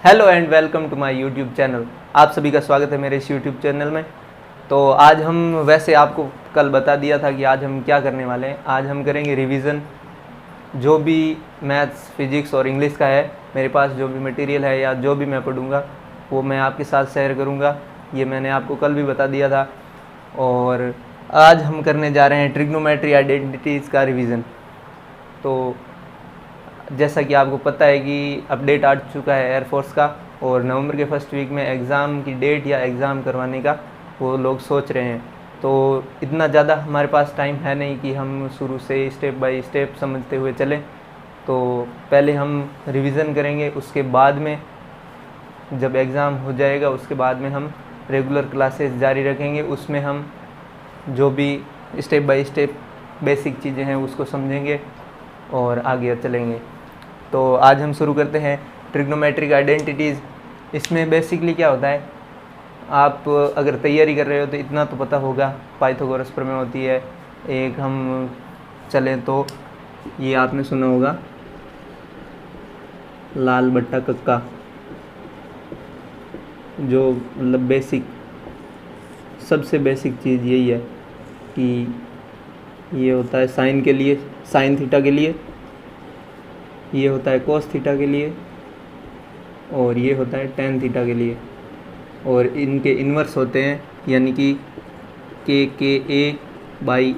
Hello and welcome to my YouTube channel. आप सभी का स्वागत है मेरे इस यूट्यूब चैनल में। तो आज हम वैसे आपको कल बता दिया था कि आज हम क्या करने वाले हैं। आज हम करेंगे रिवीजन। जो भी मैथ्स, फिजिक्स और इंग्लिश का है, मेरे पास जो भी मटेरियल है या जो भी मैं पढ़ूंगा वो मैं आपके साथ शेयर करूंगा। ये मैंने आपको कल भी बता दिया था। और आज हम करने जा रहे हैं ट्रिग्नोमेट्री आइडेंटिटीज़ का रिवीजन। तो जैसा कि आपको पता है कि अपडेट आ चुका है एयरफोर्स का, और नवंबर के फर्स्ट वीक में एग्ज़ाम की डेट या एग्ज़ाम करवाने का वो लोग सोच रहे हैं। तो इतना ज़्यादा हमारे पास टाइम है नहीं कि हम शुरू से स्टेप बाय स्टेप समझते हुए चलें। तो पहले हम रिवीजन करेंगे, उसके बाद में जब एग्ज़ाम हो जाएगा उसके बाद में हम रेगुलर क्लासेस जारी रखेंगे। उसमें हम जो भी स्टेप बाय स्टेप बेसिक चीज़ें हैं उसको समझेंगे और आगे चलेंगे। तो आज हम शुरू करते हैं ट्रिग्नोमेट्रिक आइडेंटिटीज़। इसमें बेसिकली क्या होता है, आप अगर तैयारी कर रहे हो तो इतना तो पता होगा, पाइथागोरस प्रमेय होती है। एक हम चलें तो ये आपने सुना होगा, लाल बट्टा कक्का, जो मतलब बेसिक सबसे बेसिक चीज़ यही है कि ये होता है साइन के लिए, साइन थीटा के लिए, ये होता है कोस थीटा के लिए, और ये होता है टेन थीटा के लिए। और इनके इन्वर्स होते हैं, यानी कि के ए बाई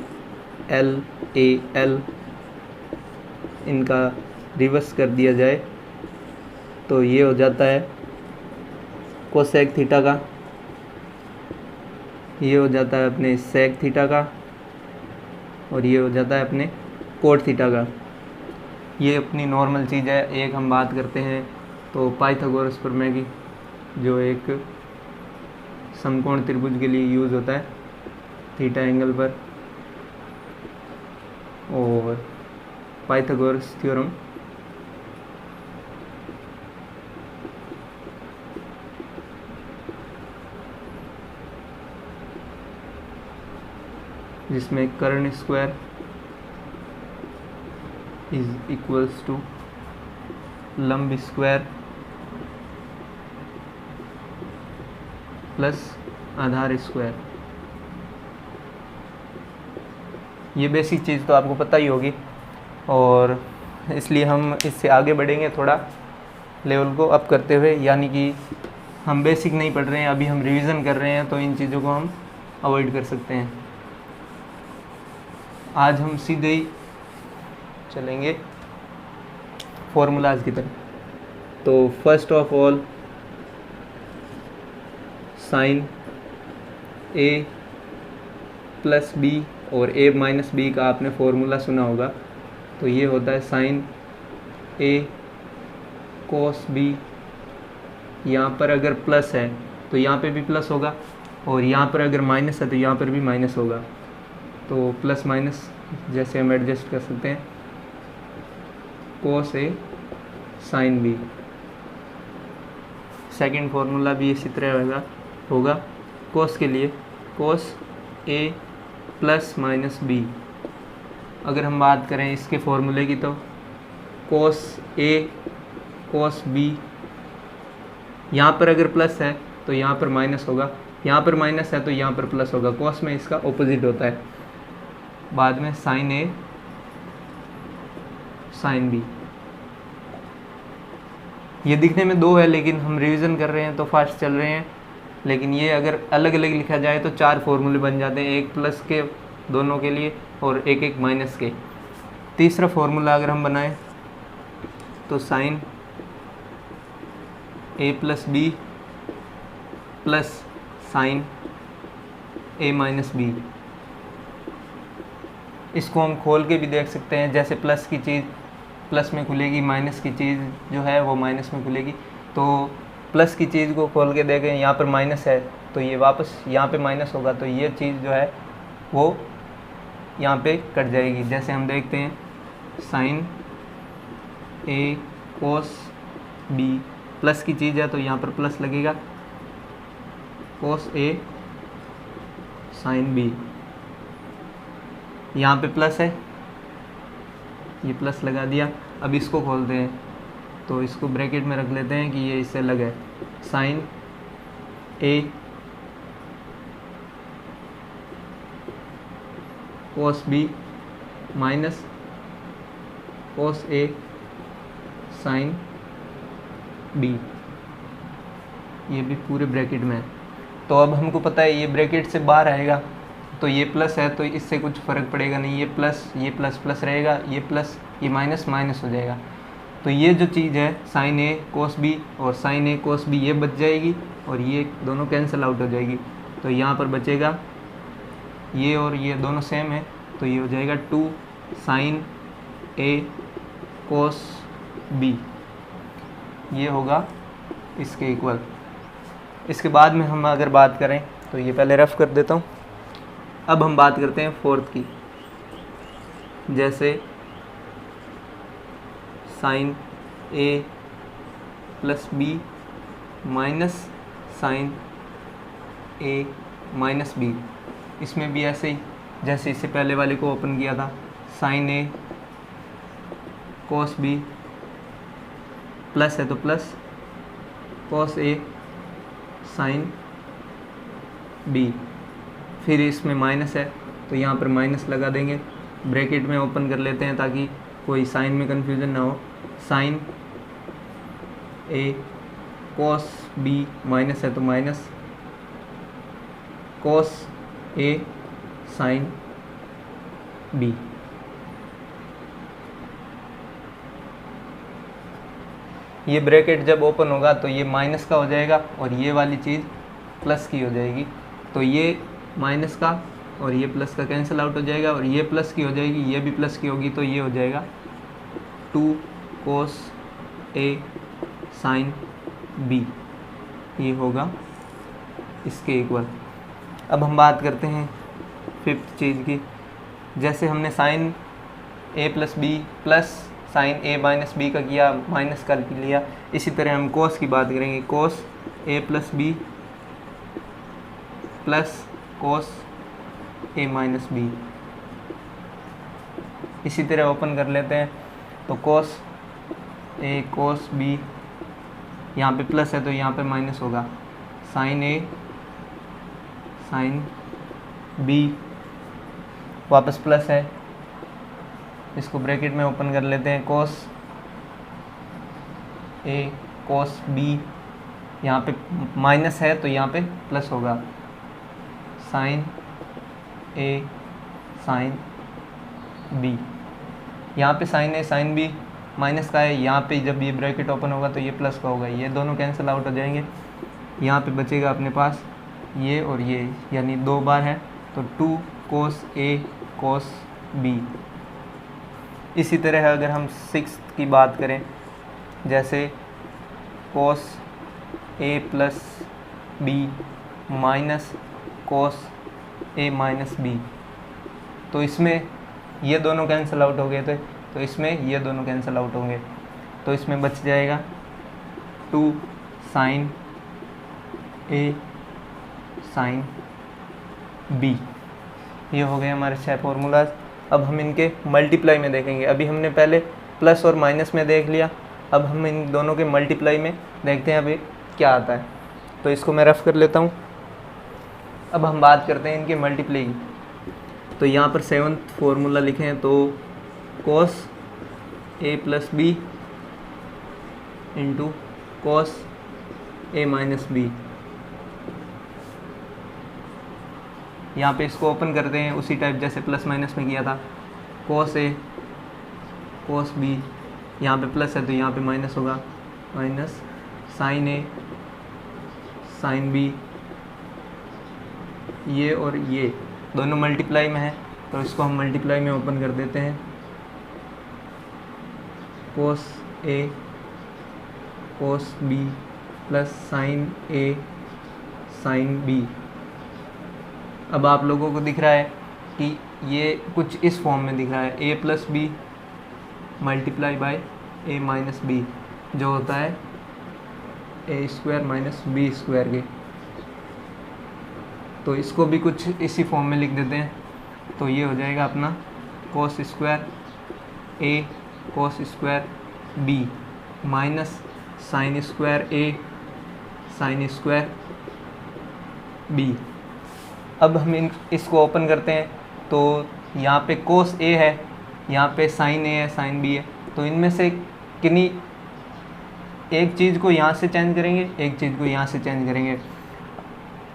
एल ए एल, इनका रिवर्स कर दिया जाए तो ये हो जाता है कोसेक थीटा का, ये हो जाता है अपने सेक थीटा का, और ये हो जाता है अपने कोट थीटा का। ये अपनी नॉर्मल चीज़ है। एक हम बात करते हैं तो पाइथागोरस प्रमेय की, जो एक समकोण त्रिभुज के लिए यूज़ होता है थीटा एंगल पर, और पाइथागोरस थ्योरम जिसमें कर्ण स्क्वायर इज इक्वल्स टू लंब स्क्वायर प्लस आधार स्क्वायर। ये बेसिक चीज़ तो आपको पता ही होगी, और इसलिए हम इससे आगे बढ़ेंगे थोड़ा लेवल को अप करते हुए। यानी कि हम बेसिक नहीं पढ़ रहे हैं, अभी हम रिवीजन कर रहे हैं, तो इन चीज़ों को हम अवॉइड कर सकते हैं। आज हम सीधे ही चलेंगे फॉर्मूलाज की तरफ। तो first of all sine A plus B और ए माइनस बी का आपने फॉर्मूला सुना होगा। तो ये होता है साइन ए कोस बी। यहाँ पर अगर प्लस है तो यहाँ पे भी प्लस होगा, और यहाँ पर अगर माइनस है तो यहाँ पर भी माइनस होगा। तो प्लस माइनस जैसे हम एडजस्ट कर सकते हैं। कोस ए साइन बी। सेकंड फार्मूला भी इसी तरह होगा कोस के लिए, कोस ए प्लस माइनस बी। अगर हम बात करें इसके फॉर्मूले की तो कोस ए कोस बी, यहाँ पर अगर प्लस है तो यहाँ पर माइनस होगा, यहाँ पर माइनस है तो यहाँ पर प्लस होगा। कोस में इसका ऑपोजिट होता है। बाद में साइन ए साइन बी। ये दिखने में दो है, लेकिन हम रिवीजन कर रहे हैं तो फास्ट चल रहे हैं। लेकिन ये अगर अलग अलग लिखा जाए तो चार फॉर्मूले बन जाते हैं, एक प्लस के दोनों के लिए और एक एक माइनस के। तीसरा फॉर्मूला अगर हम बनाएं तो sign A plus B plus sign A minus B. इसको हम खोल के भी देख सकते हैं, जैसे प्लस की चीज़ प्लस में खुलेगी, माइनस की चीज़ जो है वो माइनस में खुलेगी। तो प्लस की चीज़ को खोल के देखें, यहाँ पर माइनस है तो ये वापस यहाँ पे माइनस होगा, तो ये चीज़ जो है वो यहाँ पे कट जाएगी। जैसे हम देखते हैं साइन ए कोस बी, प्लस की चीज़ है तो यहाँ पर प्लस लगेगा, कोस ए साइन बी। यहाँ पे प्लस है, ये प्लस लगा दिया। अब इसको खोलते हैं तो इसको ब्रैकेट में रख लेते हैं कि ये इससे अलग है। साइन ए कोस बी माइनस कोस ए साइन बी, ये भी पूरे ब्रैकेट में है। तो अब हमको पता है ये ब्रैकेट से बाहर आएगा तो ये प्लस है, तो इससे कुछ फ़र्क पड़ेगा नहीं, ये प्लस प्लस रहेगा, ये प्लस ये माइनस माइनस हो जाएगा। तो ये जो चीज़ है साइन ए कोस बी और साइन ए कोस बी ये बच जाएगी और ये दोनों कैंसिल आउट हो जाएगी। तो यहाँ पर बचेगा ये और ये दोनों सेम है, तो ये हो जाएगा 2 साइन ए कोस बी, ये होगा इसके इक्वल। इसके बाद में हम अगर बात करें तो ये पहले रफ कर देता हूँ। अब हम बात करते हैं फोर्थ की, जैसे sign A plus B minus sign A minus B. इसमें भी ऐसे ही जैसे इससे पहले वाले को ओपन किया था, साइन ए कोस बी प्लस है तो प्लस कोस ए साइन बी, फिर इसमें माइनस है तो यहाँ पर माइनस लगा देंगे, ब्रैकेट में ओपन कर लेते हैं ताकि कोई साइन में कन्फ्यूज़न ना हो। साइन ए कोस बी माइनस है तो माइनस कोस ए साइन बी। ये ब्रैकेट जब ओपन होगा तो ये माइनस का हो जाएगा और ये वाली चीज़ प्लस की हो जाएगी। तो ये माइनस का और ये प्लस का कैंसिल आउट हो जाएगा और ये प्लस की हो जाएगी, ये भी प्लस की होगी, तो ये हो जाएगा 2 कोस ए साइन बी, ये होगा इसके इक्वल। अब हम बात करते हैं फिफ्थ चीज़ की, जैसे हमने sign A plus B plus sign A minus B का किया, माइनस का लिया, इसी तरह हम कोस की बात करेंगे। कोस ए प्लस बी प्लस कोस ए माइनस बी, इसी तरह ओपन कर लेते हैं तो कोस ए कोस बी, यहाँ पे प्लस है तो यहाँ पे माइनस होगा, साइन ए साइन बी वापस प्लस है, इसको ब्रैकेट में ओपन कर लेते हैं, कोस ए कोस बी, यहाँ पे माइनस है तो यहाँ पे प्लस होगा, साइन ए साइन बी, यहाँ पे साइन ए साइन बी माइनस का है, यहाँ पे जब ये ब्रैकेट ओपन होगा तो ये प्लस का होगा, ये दोनों कैंसिल आउट हो जाएंगे। यहाँ पे बचेगा अपने पास ये और ये, यानी 2 बार है तो 2 कोस ए कोस बी। इसी तरह अगर हम 6th की बात करें, जैसे कोस ए प्लस बी माइनस कोस ए माइनस बी, तो इसमें ये दोनों कैंसिल आउट हो गए थे तो इसमें ये दोनों कैंसिल आउट होंगे, तो इसमें बच जाएगा 2 साइन ए साइन बी। ये हो गए हमारे 6 फार्मूलाज। अब हम इनके मल्टीप्लाई में देखेंगे। अभी हमने पहले प्लस और माइनस में देख लिया, अब हम इन दोनों के मल्टीप्लाई में देखते हैं अभी क्या आता है। तो इसको मैं रफ कर लेता हूँ। अब हम बात करते हैं इनके मल्टीप्लाई की। तो यहाँ पर 7th फार्मूला लिखें तो कोस ए प्लस बी इंटू कोस ए माइनस बी। यहाँ पे इसको ओपन करते हैं उसी टाइप जैसे प्लस माइनस में किया था, कोस ए कोस बी, यहाँ पे प्लस है तो यहाँ पे माइनस होगा, माइनस साइन ए साइन बी, ये और ये दोनों मल्टीप्लाई में है तो इसको हम मल्टीप्लाई में ओपन कर देते हैं, कोस ए कोस बी प्लस साइन ए साइन बी। अब आप लोगों को दिख रहा है कि ये कुछ इस फॉर्म में दिख रहा है, A plus B multiply by A minus B, जो होता है A square minus B square के। तो इसको भी कुछ इसी फॉर्म में लिख देते हैं, तो ये हो जाएगा अपना cos square A cos square B minus sine square A sine square B. अब हम इसको ओपन करते हैं तो यहाँ पे कोस ए है, यहाँ पे साइन ए है, साइन बी है। तो इनमें से किन्हीं एक चीज़ को यहाँ से चेंज करेंगे, एक चीज़ को यहाँ से चेंज करेंगे।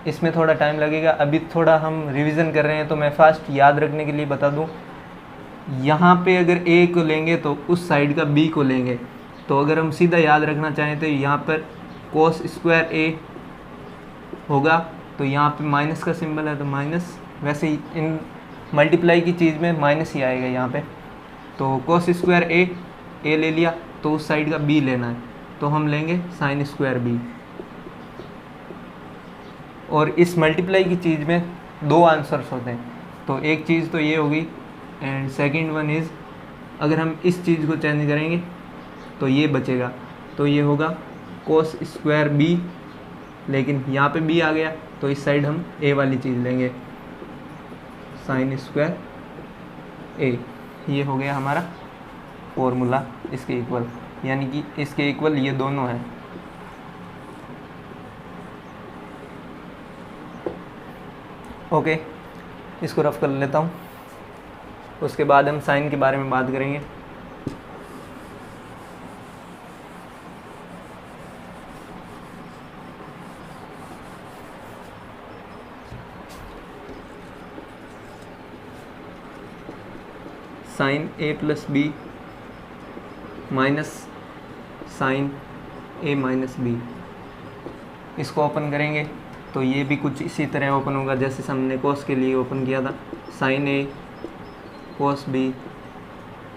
इसमें थोड़ा टाइम लगेगा, अभी थोड़ा हम रिवीजन कर रहे हैं तो मैं फास्ट याद रखने के लिए बता दूँ। यहाँ पे अगर ए को लेंगे तो उस साइड का बी को लेंगे। तो अगर हम सीधा याद रखना चाहें तो यहाँ पर कोस स्क्वायर ए होगा, तो यहाँ पे माइनस का सिंबल है तो माइनस, वैसे ही इन मल्टीप्लाई की चीज़ में माइनस ही आएगा यहाँ पे। तो कोस स्क्वायर ए ले लिया, तो उस साइड का बी लेना है, तो हम लेंगे साइन स्क्वायर बी। और इस मल्टीप्लाई की चीज़ में दो आंसर्स होते हैं, तो एक चीज़ तो ये होगी एंड सेकंड वन इज़ अगर हम इस चीज़ को चेंज करेंगे तो ये बचेगा, तो ये होगा कोस स्क्वायर बी, लेकिन यहाँ पे बी आ गया तो इस साइड हम ए वाली चीज़ लेंगे साइन स्क्वायर ए। ये हो गया हमारा फॉर्मूला इसके इक्वल, यानी कि इसके इक्वल ये दोनों हैं। ओके, इसको रफ कर लेता हूँ, उसके बाद हम साइन के बारे में बात करेंगे। Sign A plus B minus sign A minus B, इसको ओपन करेंगे तो ये भी कुछ इसी तरह ओपन होगा जैसे हमने कोस के लिए ओपन किया था। साइन ए कोस बी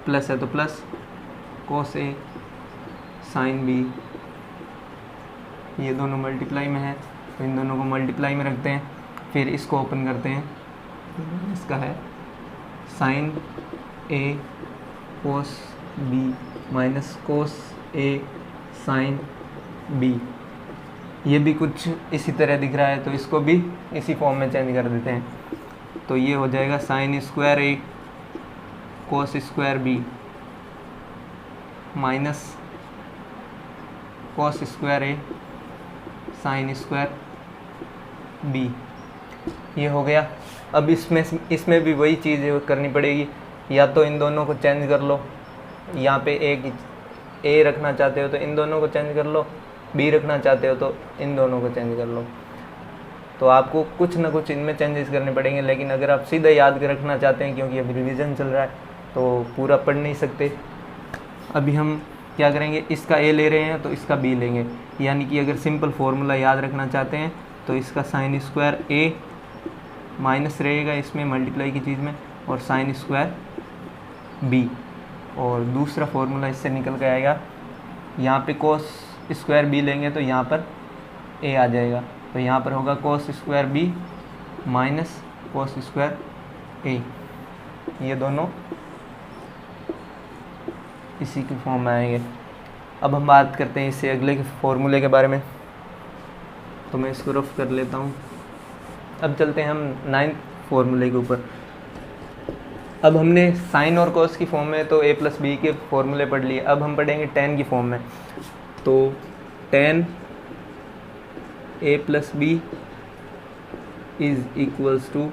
प्लस है तो प्लस कोस ए साइन बी, ये दोनों मल्टीप्लाई में है तो इन दोनों को मल्टीप्लाई में रखते हैं, फिर इसको ओपन करते हैं। इसका है साइन ए कोस बी माइनस कोस ए साइन बी, ये भी कुछ इसी तरह दिख रहा है तो इसको भी इसी फॉर्म में चेंज कर देते हैं। तो ये हो जाएगा sine square A cos square B minus cos square A sine square B, ये हो गया। अब इसमें भी वही चीज़ करनी पड़ेगी, या तो इन दोनों को चेंज कर लो, यहाँ पे ए रखना चाहते हो तो इन दोनों को चेंज कर लो, बी रखना चाहते हो तो इन दोनों को चेंज कर लो। तो आपको कुछ ना कुछ इनमें चेंजेस करने पड़ेंगे, लेकिन अगर आप सीधा याद कर रखना चाहते हैं क्योंकि अभी रिवीजन चल रहा है तो पूरा पढ़ नहीं सकते। अभी हम क्या करेंगे, इसका ए ले रहे हैं तो इसका बी लेंगे, यानी कि अगर सिंपल फार्मूला याद रखना चाहते हैं तो इसका साइन स्क्वायर ए माइनस रहेगा इसमें मल्टीप्लाई की चीज़ में, और साइन स्क्वायर बी, और दूसरा फार्मूला इससे निकल के आएगा। यहाँ पे कोस स्क्वायर बी लेंगे तो यहाँ पर ए आ जाएगा, तो यहाँ पर होगा cos square B minus cos square A, ये दोनों इसी के फॉर्म में आएंगे। अब हम बात करते हैं इससे अगले के फॉर्मूले के बारे में, तो मैं इसको रफ कर लेता हूँ। अब चलते हैं हम 9th फॉर्मूले के ऊपर। अब हमने साइन और कोस की फॉर्म में तो ए प्लस बी के फॉर्मूले पढ़ लिए, अब हम पढ़ेंगे टेन की फॉर्म में। तो ten A plus B is equals to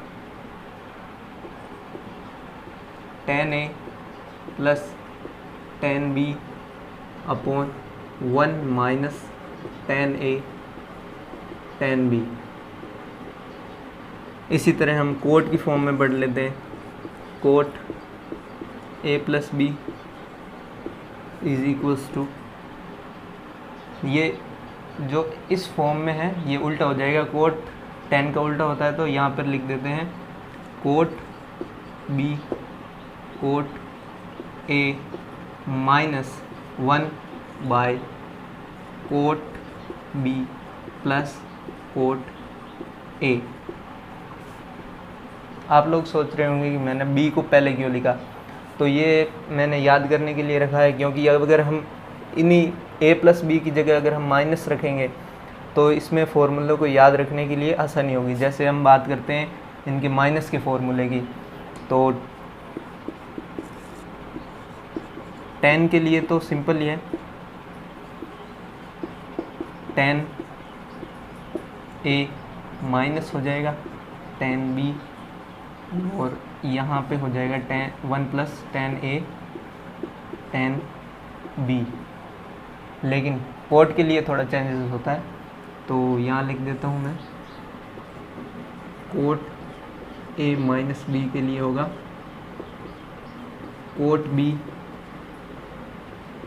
ten A plus ten B upon 1 minus ten A ten B. इसी तरह हम कोट की फॉर्म में पढ़ लेते हैं। Cot A plus B is equals to, ये जो इस फॉर्म में है ये उल्टा हो जाएगा, कोट 10 का उल्टा होता है तो यहाँ पर लिख देते हैं cot B cot A minus 1 by cot B plus cot A. आप लोग सोच रहे होंगे कि मैंने बी को पहले क्यों लिखा, तो ये मैंने याद करने के लिए रखा है क्योंकि अगर हम इन्हीं ए प्लस बी की जगह अगर हम माइनस रखेंगे तो इसमें फ़ॉर्मूले को याद रखने के लिए आसानी होगी। जैसे हम बात करते हैं इनके माइनस के फॉर्मूले की, तो 10 के लिए तो सिंपल ही है, टेन ए माइनस हो जाएगा टेन बी, और यहाँ पे हो जाएगा ten 1 plus ten A ten B. लेकिन कोट के लिए थोड़ा चेंजेस होता है, तो यहाँ लिख देता हूँ मैं, कोट ए माइनस बी के लिए होगा cot B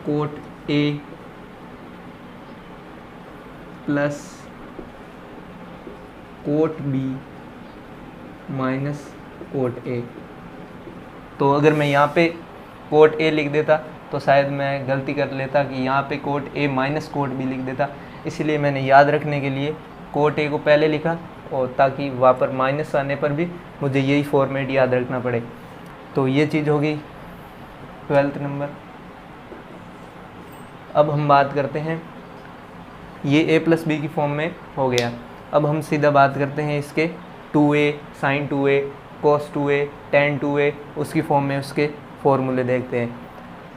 cot A plus cot B minus cot A. तो अगर मैं यहाँ पे कोट ए लिख देता तो शायद मैं गलती कर लेता कि यहाँ पे cot A minus cot B लिख देता, इसलिए मैंने याद रखने के लिए कोट ए को पहले लिखा, और ताकि वहाँ पर माइनस आने पर भी मुझे यही फॉर्मेट याद रखना पड़े। तो ये चीज़ होगी 12th नंबर। अब हम बात करते हैं, ये ए प्लस बी की फॉर्म में हो गया। अब हम सीधा बात करते हैं इसके 2a sign 2a cos 2a tan 2a उसकी फॉर्म में उसके फॉर्मूले देखते हैं।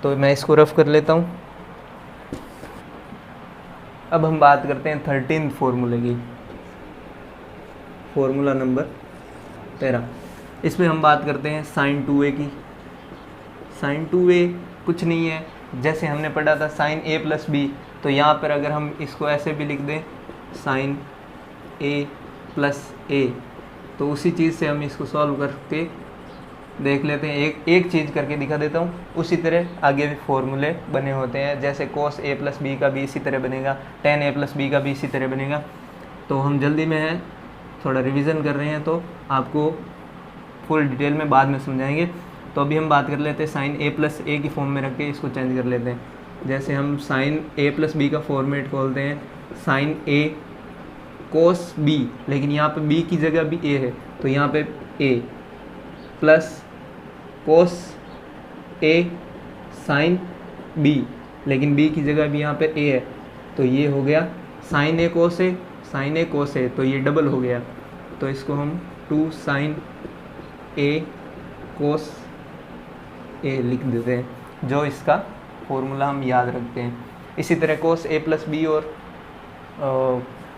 तो मैं इसको रफ कर लेता हूँ। अब हम बात करते हैं 13th फॉर्मूले की, फॉर्मूला नंबर 13। इसमें हम बात करते हैं साइन 2a की। साइन 2a कुछ नहीं है, जैसे हमने पढ़ा था साइन a प्लस बी, तो यहाँ पर अगर हम इसको ऐसे भी लिख दें साइन a प्लस ए, तो उसी चीज़ से हम इसको सॉल्व करके देख लेते हैं। एक चीज़ करके दिखा देता हूँ, उसी तरह आगे भी फॉर्मूले बने होते हैं। जैसे कोस ए प्लस बी का भी इसी तरह बनेगा, टेन ए प्लस बी का भी इसी तरह बनेगा। तो हम जल्दी में हैं, थोड़ा रिवीजन कर रहे हैं, तो आपको फुल डिटेल में बाद में समझाएंगे। तो अभी हम बात कर लेते हैं साइन ए प्लस ए की फॉर्म में रख के इसको चेंज कर लेते हैं। जैसे हम साइन ए प्लस बी का फॉर्मेट खोलते हैं, साइन ए कोस बी, लेकिन यहाँ पे बी की जगह भी ए है, तो यहाँ पे ए प्लस कोस ए साइन बी, लेकिन बी की जगह भी यहाँ पे ए है, तो ये हो गया साइन ए कोस ए, साइन ए कोस ए, तो ये डबल हो गया। तो इसको हम 2 साइन ए कोस ए लिख देते हैं, जो इसका फॉर्मूला हम याद रखते हैं। इसी तरह कोस ए प्लस बी और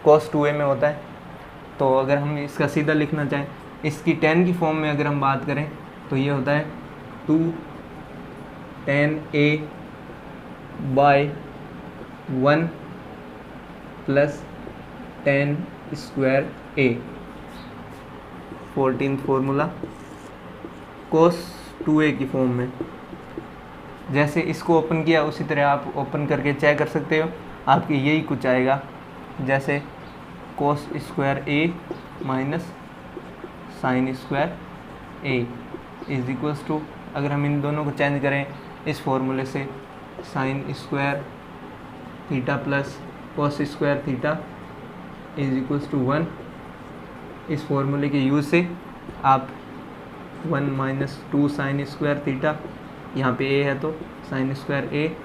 कोस 2a में होता है। तो अगर हम इसका सीधा लिखना चाहें, इसकी tan की फॉर्म में अगर हम बात करें, तो ये होता है 2 tan a by 1 plus tan square a। 14th formula cos 2a की फॉर्म में, जैसे इसको ओपन किया उसी तरह आप ओपन करके चेक कर सकते हो, आपके यही कुछ आएगा। जैसे cos square A minus sine square A is equals to, अगर हम इन दोनों को चेंज करें इस फॉर्मूले से, sine square theta plus cos square theta is equals to 1। इस फॉर्मूले के यूज़ से आप 1 माइनस 2 साइन स्क्वायर थीटा, यहाँ पे ए है तो साइन स्क्वायर ए,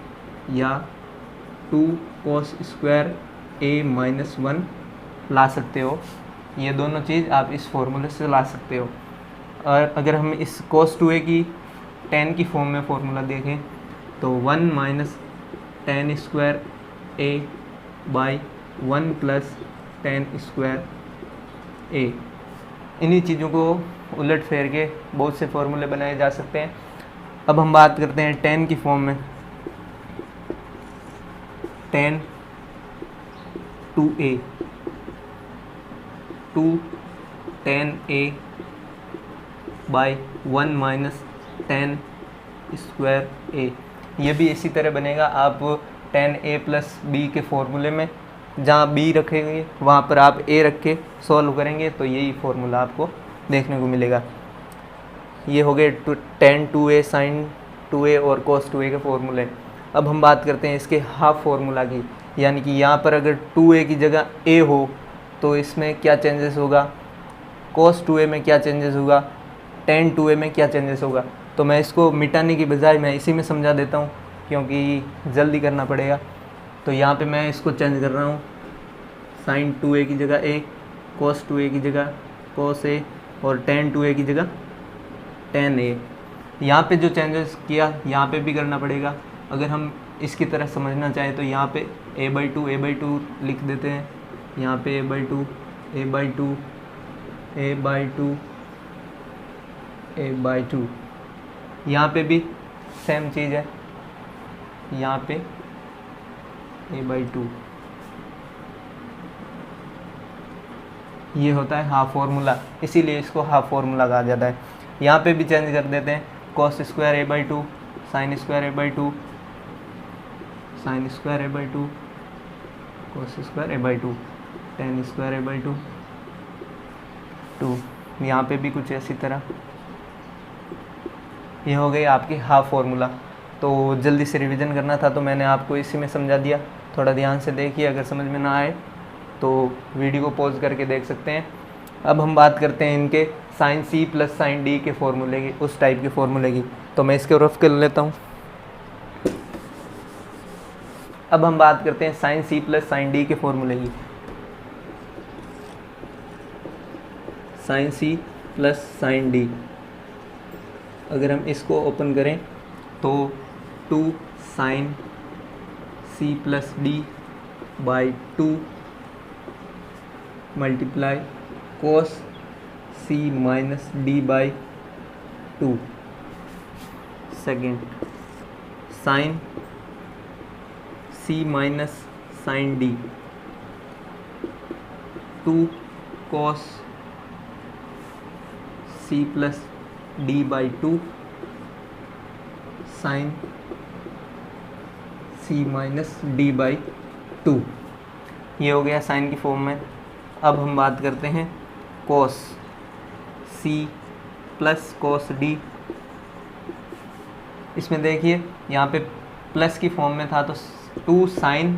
या 2 कोस स्क्वायर ए माइनस 1 ला सकते हो। ये दोनों चीज़ आप इस फॉर्मूले से ला सकते हो। और अगर हम इस कोस 2a की tan की फॉर्म में फॉर्मूला देखें, तो 1 minus tan square A by 1 plus tan square A. इन्हीं चीज़ों को उलट फेर के बहुत से फॉर्मूले बनाए जा सकते हैं। अब हम बात करते हैं tan की फॉर्म में, tan 2a 2 tan a by 1 minus tan square A. ये भी इसी तरह बनेगा। आप tan a प्लस बी के फॉर्मूले में जहाँ b रखेंगे वहाँ पर आप a रख के सॉल्व करेंगे, तो यही फॉर्मूला आपको देखने को मिलेगा। ये हो गए tan 2a sin 2a और cos 2a के फॉर्मूले। अब हम बात करते हैं इसके हाफ फार्मूला की, यानी कि यहाँ पर अगर 2a की जगह a हो तो इसमें क्या चेंजेस होगा, cos 2a में क्या चेंजेस होगा, tan 2a में क्या चेंजेस होगा। तो मैं इसको मिटाने की बजाय मैं इसी में समझा देता हूँ, क्योंकि जल्दी करना पड़ेगा। तो यहाँ पे मैं इसको चेंज कर रहा हूँ, sin 2a की जगह a, cos 2a की जगह cos a और tan 2a की जगह tan a। यहाँ पे जो चेंजेस किया यहाँ पे भी करना पड़ेगा। अगर हम इसकी तरह समझना चाहे तो यहाँ पे a/2 लिख देते हैं, यहाँ पे a/2 यहाँ पे भी सेम चीज़ है, यहाँ पे a/2 ये होता है हाफ फार्मूला, इसीलिए इसको हाफ फार्मूला कहा जाता है। यहाँ पे भी चेंज कर देते हैं, cos square a/2 sin square a/2 cos square a/2 tan square a/2 2। यहाँ पे भी कुछ ऐसी तरह, ये हो गई आपकी हाफ फार्मूला। तो जल्दी से रिवीजन करना था तो मैंने आपको इसी में समझा दिया, थोड़ा ध्यान से देखिए, अगर समझ में ना आए तो वीडियो को पॉज करके देख सकते हैं। अब हम बात करते हैं इनके sin C plus sin D के फॉर्मूले की, उस टाइप के फॉर्मूले की। तो मैं इसके रफ कर लेता हूँ। अब हम बात करते हैं sin C plus sin D के फॉर्मूले की। sin C plus sin D, अगर हम इसको ओपन करें तो 2 sin C plus D by 2 multiply cos C minus D by 2। Second sin C minus sin D 2 cos C plus D by 2 sin C minus D by 2। ये हो गया sign की form में। अब हम बात करते हैं cos C plus cos D। इसमें देखिए यहाँ पे प्लस की फॉर्म में था तो 2 sin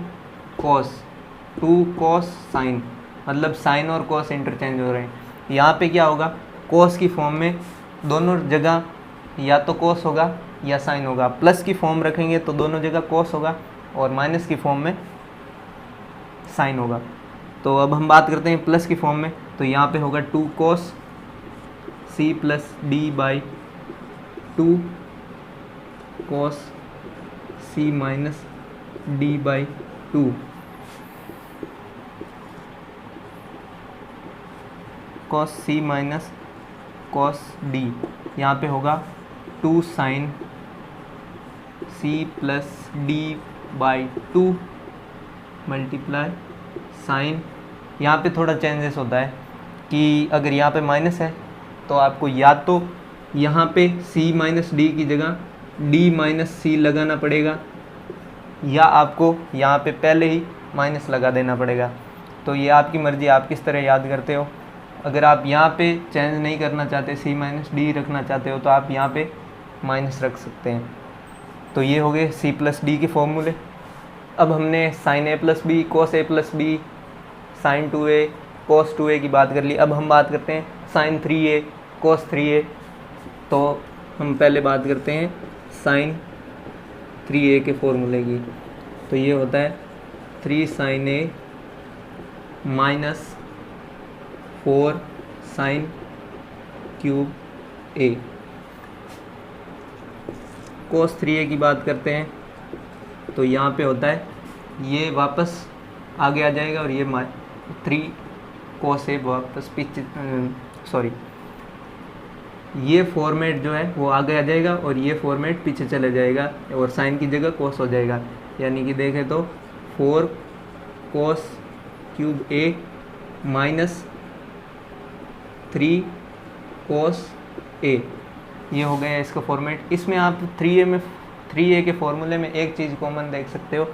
sin, मतलब साइन और cos इंटरचेंज हो रहे हैं। यहाँ पे क्या होगा, cos की फॉर्म में दोनों जगह या तो cos होगा या sin होगा, प्लस की फॉर्म रखेंगे तो दोनों जगह cos होगा और माइनस की फॉर्म में sin होगा। तो अब हम बात करते हैं प्लस की फॉर्म में, तो यहाँ पे होगा 2 cos C plus D by 2 cos C minus D by 2। cos C minus cos D, यहाँ पे होगा 2 sin C plus D by 2 multiply sine. यहाँ पे थोड़ा चेंजेस होता है कि अगर यहाँ पे माइनस है तो आपको या तो यहाँ पे C माइनस D की जगह D माइनस C लगाना पड़ेगा, या आपको यहाँ पे पहले ही माइनस लगा देना पड़ेगा। तो ये आपकी मर्ज़ी, आप किस तरह याद करते हो। अगर आप यहाँ पे चेंज नहीं करना चाहते, C माइनस D रखना चाहते हो, तो आप यहाँ पे माइनस रख सकते हैं। तो ये हो गए C प्लस D के फॉर्मूले। अब हमने sin A plus B cos A plus B sin 2A cos 2A की बात कर ली। अब हम बात करते हैं sin 3A cos 3A। तो हम पहले बात करते हैं sin 3A के फॉर्मूले की। तो ये होता है 3 sin A minus 4 sin cube A। cos 3A की बात करते हैं तो यहाँ पे होता है, ये वापस आगे आ जाएगा और ये 3 cos A वापस पीछे, सॉरी, ये फॉर्मेट जो है वो आगे आ जाएगा और ये फॉर्मेट पीछे चले जाएगा और साइन की जगह cos हो जाएगा। यानी कि देखें तो 4 cos cube A minus 3 cos A, ये हो गया इसका फॉर्मेट। इसमें आप 3A के फॉर्मूले में एक चीज़ कॉमन देख सकते हो,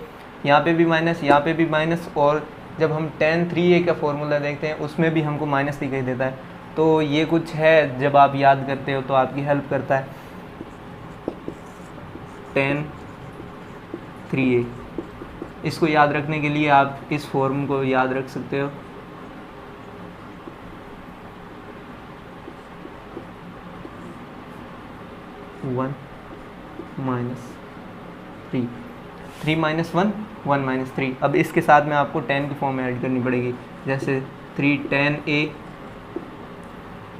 यहाँ पे भी माइनस, यहाँ पे भी माइनस, और जब हम tan 3A का फॉर्मूला देखते हैं उसमें भी हमको माइनस दिखाई देता है। तो ये कुछ है, जब आप याद करते हो तो आपकी हेल्प करता है। tan 3A, इसको याद रखने के लिए आप इस फॉर्म को याद रख सकते हो। One minus 3 minus 1 1 minus 3। अब इसके साथ में आपको tan की फॉर्म में ऐड करनी पड़ेगी, जैसे 3 tan A,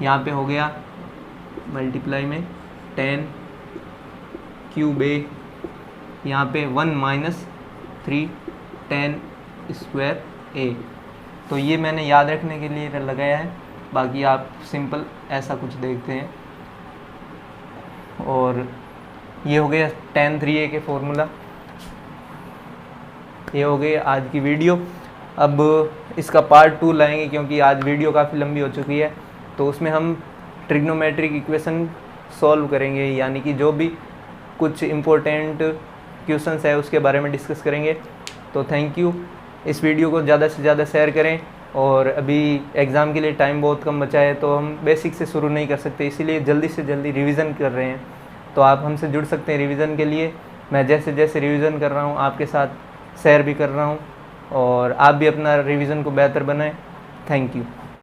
यहाँ पे हो गया मल्टीप्लाई में tan क्यूब A यहाँ पे 1 माइनस 3 tan स्क्वायर a। तो ये मैंने याद रखने के लिए लगाया है, बाकी आप सिंपल ऐसा कुछ देखते हैं। और ये हो गया tan 3a के फॉर्मूला। ये हो गई आज की वीडियो। अब इसका पार्ट 2 लाएंगे क्योंकि आज वीडियो काफ़ी लंबी हो चुकी है, तो उसमें हम ट्रिग्नोमेट्रिक इक्वेशन सॉल्व करेंगे, यानी कि जो भी कुछ इम्पोर्टेंट क्वेश्चंस है उसके बारे में डिस्कस करेंगे। तो थैंक यू। इस वीडियो को ज़्यादा से ज़्यादा शेयर करें। और अभी एग्ज़ाम के लिए टाइम बहुत कम बचा है, तो हम बेसिक से शुरू नहीं कर सकते, इसीलिए जल्दी से जल्दी रिवीजन कर रहे हैं। तो आप हमसे जुड़ सकते हैं रिवीजन के लिए। मैं जैसे जैसे रिवीजन कर रहा हूँ आपके साथ शेयर भी कर रहा हूँ, और आप भी अपना रिवीजन को बेहतर बनाएं। Thank you.